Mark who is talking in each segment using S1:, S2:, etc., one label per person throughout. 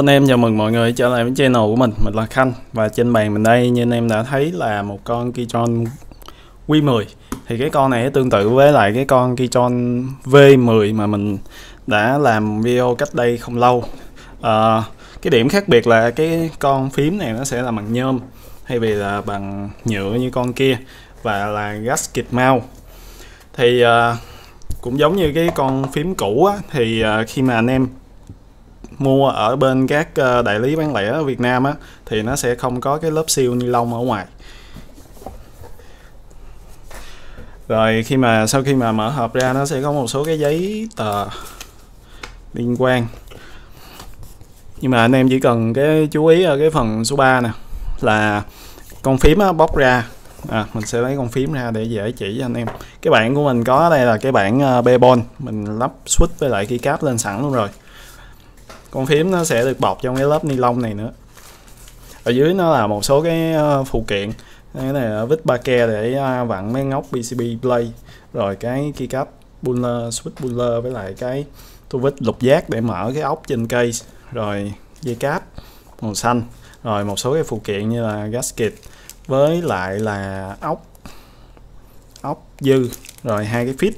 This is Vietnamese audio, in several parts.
S1: Anh em chào mừng mọi người trở lại với channel của mình là Khanh. Và trên bàn mình đây như anh em đã thấy là một con Kitron Q10. Thì cái con này tương tự với lại cái con Kitron V10 mà mình đã làm video cách đây không lâu. Cái điểm khác biệt là cái con phím này nó sẽ là bằng nhôm thay vì là bằng nhựa như con kia, và là gasket mount. Thì cũng giống như cái con phím cũ á, thì khi mà anh em mua ở bên các đại lý bán lẻ ở Việt Nam á, thì nó sẽ không có cái lớp siêu ni lông ở ngoài. Rồi sau khi mà mở hộp ra, nó sẽ có một số cái giấy tờ liên quan. Nhưng mà anh em chỉ cần cái chú ý ở cái phần số 3 nè, là con phím á, bóc ra. Mình sẽ lấy con phím ra để dễ chỉ cho anh em. Cái bảng của mình có ở đây là cái bảng Bebon, mình lắp switch với lại keycap lên sẵn luôn rồi. Con phím nó sẽ được bọc trong cái lớp ni lông này nữa. Ở dưới nó là một số cái phụ kiện. Cái này là vít ba ke để vặn mấy ngóc PCB plate, rồi cái keycap puller, switch puller, với lại cái tua vít lục giác để mở cái ốc trên case, rồi dây cáp màu xanh, rồi một số cái phụ kiện như là gasket với lại là ốc dư, rồi hai cái feed.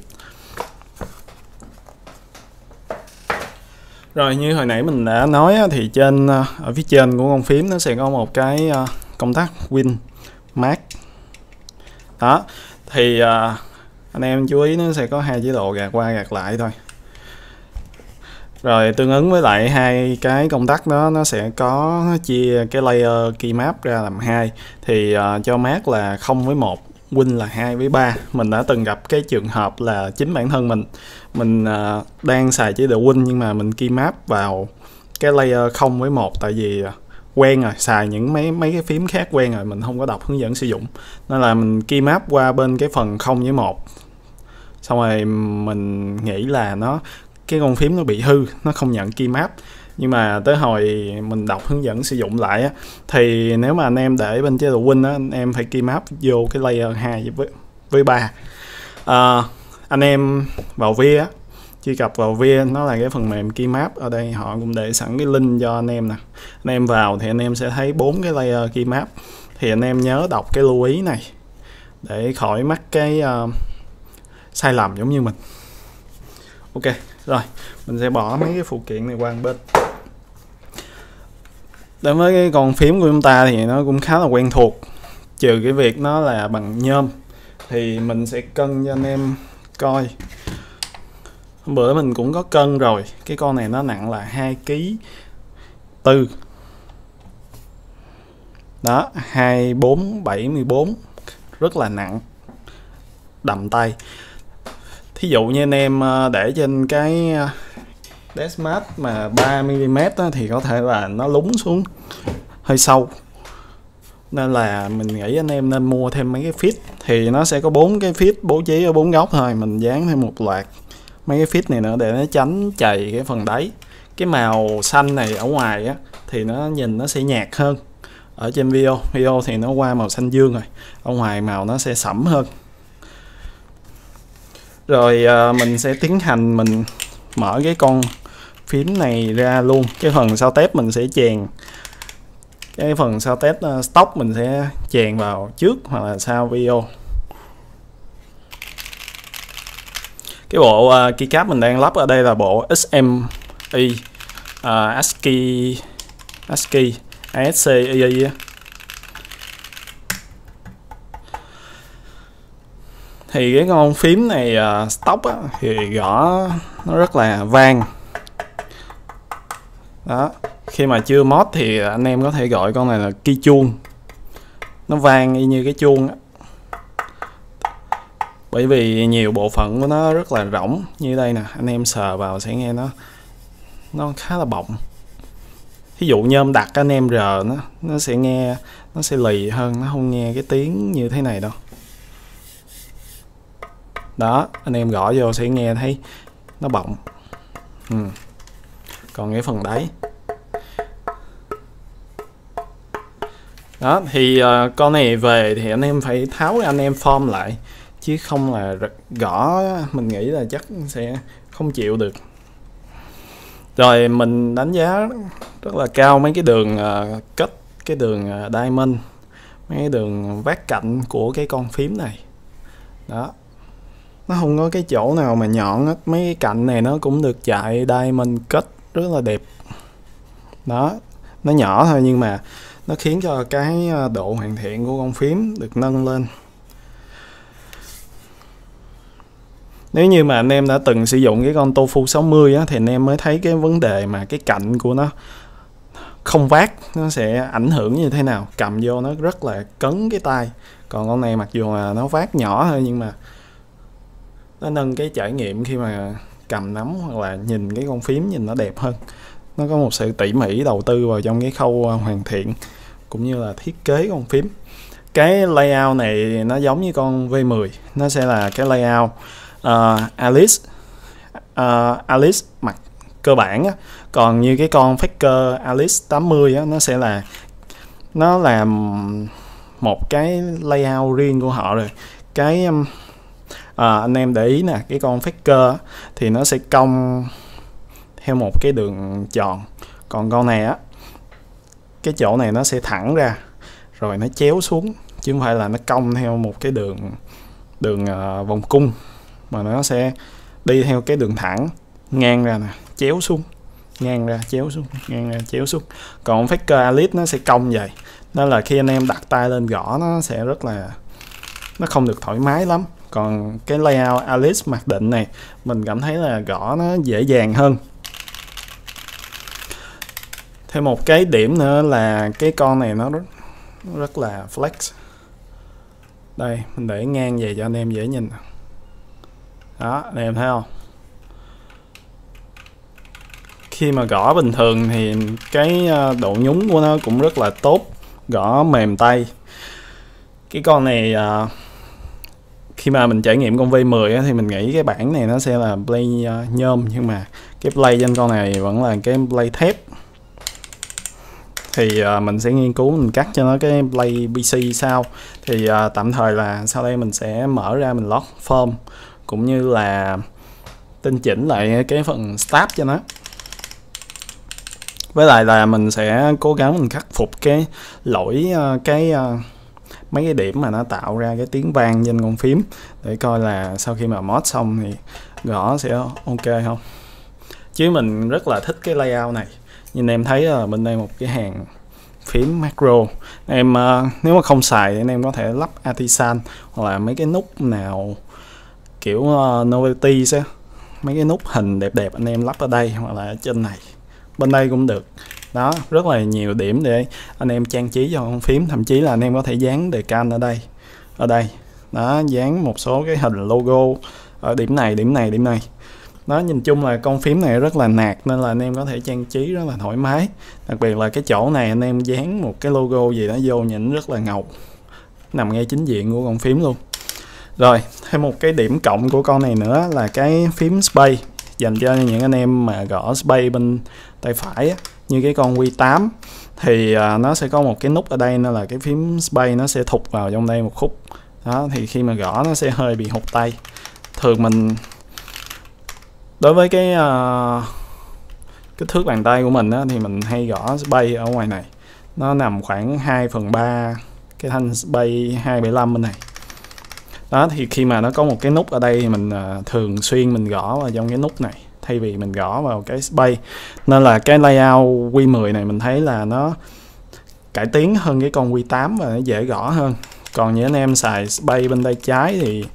S1: Rồi như hồi nãy mình đã nói thì ở phía trên của con phím nó sẽ có một cái công tắc Win Max. Đó, thì anh em chú ý nó sẽ có hai chế độ gạt qua gạt lại thôi. Rồi tương ứng với lại hai cái công tắc đó, nó sẽ có chia cái layer key map ra làm hai. Thì cho Max là 0 với 1, Win là 2 với 3. Mình đã từng gặp cái trường hợp là chính bản thân mình đang xài chế độ Win nhưng mà mình key map vào cái layer 0 với 1, tại vì quen rồi, xài những mấy cái phím khác quen rồi, mình không có đọc hướng dẫn sử dụng, nên là mình key map qua bên cái phần 0 với 1. Xong rồi mình nghĩ là cái con phím nó bị hư, nó không nhận key map. Nhưng mà tới hồi mình đọc hướng dẫn sử dụng lại á, thì nếu mà anh em để bên chế độ Win á, anh em phải key map vô cái layer 2 với 3. Anh em vào VIA á, truy cập vào VIA, nó là cái phần mềm key map. Ở đây họ cũng để sẵn cái link cho anh em nè. Anh em vào thì anh em sẽ thấy 4 cái layer key map. Thì anh em nhớ đọc cái lưu ý này để khỏi mắc cái sai lầm giống như mình. Ok, rồi mình sẽ bỏ mấy cái phụ kiện này qua một bên. Đối với cái con phím của chúng ta thì nó cũng khá là quen thuộc, trừ cái việc nó là bằng nhôm. Thì mình sẽ cân cho anh em coi. Hôm bữa mình cũng có cân rồi. Cái con này nó nặng là 2,4 kg. Đó, 2474, rất là nặng, đầm tay. Thí dụ như anh em để trên cái deskmat mà 3mm thì có thể là nó lún xuống hơi sâu, nên là mình nghĩ anh em nên mua thêm mấy cái feed. Thì nó sẽ có 4 cái feed bố trí ở 4 góc thôi, mình dán thêm một loạt mấy cái feed này nữa để nó tránh chày cái phần đáy. Cái màu xanh này ở ngoài á thì nó nhìn nó sẽ nhạt hơn. Ở trên video thì nó qua màu xanh dương rồi, ở ngoài màu nó sẽ sẫm hơn. Rồi mình sẽ tiến hành mình mở cái con phím này ra luôn. Cái phần sao tép mình sẽ chèn, cái phần sao test stock mình sẽ chèn vào trước hoặc là sau video. Cái bộ keycap mình đang lắp ở đây là bộ XMI ASCII ASCII. Thì cái con phím này stock á, thì gõ nó rất là vang. Đó, khi mà chưa mod thì anh em có thể gọi con này là key chuông. Nó vang y như cái chuông á. Bởi vì nhiều bộ phận của nó rất là rỗng. Như đây nè, anh em sờ vào sẽ nghe nó khá là bọng. Ví dụ nhôm đặt anh em rờ nó sẽ nghe, nó sẽ lì hơn, nó không nghe cái tiếng như thế này đâu. Đó, anh em gõ vô sẽ nghe thấy nó bọng. Còn cái phần đáy đó thì con này về thì anh em phải tháo anh em form lại, chứ không là gõ mình nghĩ là chắc sẽ không chịu được. Rồi mình đánh giá rất là cao mấy cái đường kết, cái đường diamond, mấy cái đường vát cạnh của cái con phím này. Đó, nó không có cái chỗ nào mà nhọn hết, mấy cái cạnh này nó cũng được chạy diamond cut rất là đẹp. Đó, nó nhỏ thôi nhưng mà nó khiến cho cái độ hoàn thiện của con phím được nâng lên. Nếu như mà anh em đã từng sử dụng cái con Tofu 60 á, thì anh em mới thấy cái vấn đề mà cái cạnh của nó không vát nó sẽ ảnh hưởng như thế nào, cầm vô nó rất là cấn cái tay. Còn con này mặc dù là nó vát nhỏ thôi nhưng mà nó nâng cái trải nghiệm khi mà cầm nắm hoặc là nhìn cái con phím nhìn nó đẹp hơn. Nó có một sự tỉ mỉ đầu tư vào trong cái khâu hoàn thiện cũng như là thiết kế con phím. Cái layout này nó giống như con V10, nó sẽ là cái layout Alice mặt cơ bản á. Còn như cái con Faker Alice 80 á, nó sẽ là nó làm một cái layout riêng của họ rồi. Cái anh em để ý nè, cái con Faker á, thì nó sẽ cong theo một cái đường tròn, còn con này á, cái chỗ này nó sẽ thẳng ra rồi nó chéo xuống, chứ không phải là nó cong theo một cái đường vòng cung, mà nó sẽ đi theo cái đường thẳng ngang ra nè, chéo xuống, ngang ra chéo xuống, ngang ra chéo xuống. Còn Faker Alice nó sẽ cong vậy, nên là khi anh em đặt tay lên gõ nó sẽ rất là, nó không được thoải mái lắm. Còn cái layout Alice mặc định này mình cảm thấy là gõ nó dễ dàng hơn. Thêm một cái điểm nữa là cái con này nó rất là flex. Đây, mình để ngang về cho anh em dễ nhìn. Đó, anh em thấy không? Khi mà gõ bình thường thì cái độ nhúng của nó cũng rất là tốt, gõ mềm tay. Cái con này khi mà mình trải nghiệm con V10 á, thì mình nghĩ cái bản này nó sẽ là play nhôm, nhưng mà cái play trên con này vẫn là cái play thép. Thì mình sẽ nghiên cứu mình cắt cho nó cái play PC sau. Thì tạm thời là sau đây mình sẽ mở ra mình lock form cũng như là tinh chỉnh lại cái phần start cho nó. Với lại là mình sẽ cố gắng mình khắc phục cái lỗi mấy cái điểm mà nó tạo ra cái tiếng vang trên con phím, để coi là sau khi mà mod xong thì gõ sẽ ok không. Chứ mình rất là thích cái layout này. Nhìn em thấy là bên đây một cái hàng phím macro. Em nếu mà không xài thì anh em có thể lắp artisan hoặc là mấy cái nút nào kiểu novelty á, mấy cái nút hình đẹp đẹp anh em lắp ở đây hoặc là ở trên này, bên đây cũng được. Đó, rất là nhiều điểm để anh em trang trí cho con phím, thậm chí là anh em có thể dán đề can ở đây đó, dán một số cái hình logo ở điểm này. Đó, nhìn chung là con phím này rất là nạt, nên là anh em có thể trang trí rất là thoải mái. Đặc biệt là cái chỗ này anh em dán một cái logo gì đó vô nhìn rất là ngầu, nằm ngay chính diện của con phím luôn. Rồi, thêm một cái điểm cộng của con này nữa là cái phím space, dành cho những anh em mà gõ space bên tay phải á, như cái con Q8 thì nó sẽ có một cái nút ở đây, nên là cái phím space nó sẽ thụt vào trong đây một khúc. Đó, thì khi mà gõ nó sẽ hơi bị hụt tay. Thường mình đối với cái kích thước bàn tay của mình á, thì mình hay gõ space ở ngoài này, nó nằm khoảng 2/3 cái thanh space 275 bên này. Đó, thì khi mà nó có một cái nút ở đây thì mình thường xuyên mình gõ vào trong cái nút này thay vì mình gõ vào cái space. Nên là cái layout Q10 này mình thấy là nó cải tiến hơn cái con Q8 và nó dễ gõ hơn. Còn những anh em xài space bên tay trái thì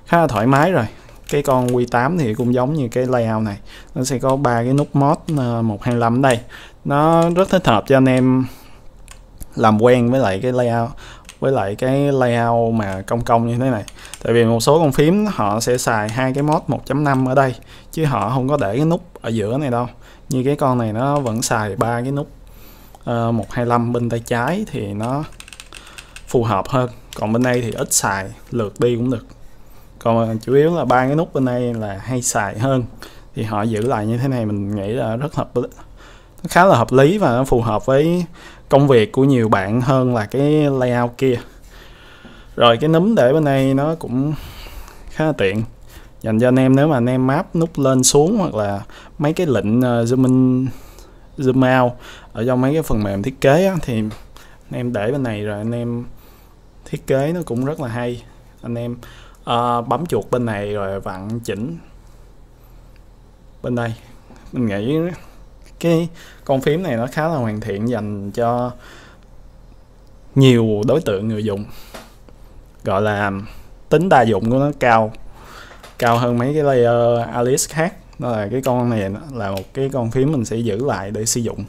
S1: khá là thoải mái rồi. Cái con Q8 thì cũng giống như cái layout này, nó sẽ có 3 cái nút mod 125 ở đây. Nó rất thích hợp cho anh em làm quen với lại cái layout, với lại cái layout mà cong như thế này. Tại vì một số con phím họ sẽ xài hai cái mod 1.5 ở đây, chứ họ không có để cái nút ở giữa này đâu. Như cái con này nó vẫn xài 3 cái nút 125 bên tay trái thì nó phù hợp hơn. Còn bên đây thì ít xài, lượt đi cũng được. Còn chủ yếu là 3 cái nút bên đây là hay xài hơn, thì họ giữ lại như thế này mình nghĩ là rất hợp lý, nó khá là hợp lý và nó phù hợp với công việc của nhiều bạn hơn là cái layout kia. Rồi cái núm để bên đây nó cũng khá là tiện, dành cho anh em nếu mà anh em map nút lên xuống hoặc là mấy cái lệnh zoom in zoom out ở trong mấy cái phần mềm thiết kế á, thì anh em để bên này rồi anh em thiết kế nó cũng rất là hay. Anh em bấm chuột bên này rồi vặn chỉnh bên đây. Mình nghĩ cái con phím này nó khá là hoàn thiện dành cho nhiều đối tượng người dùng, gọi là tính đa dụng của nó cao hơn mấy cái layer Alice khác. Đó là cái con này là một cái con phím mình sẽ giữ lại để sử dụng.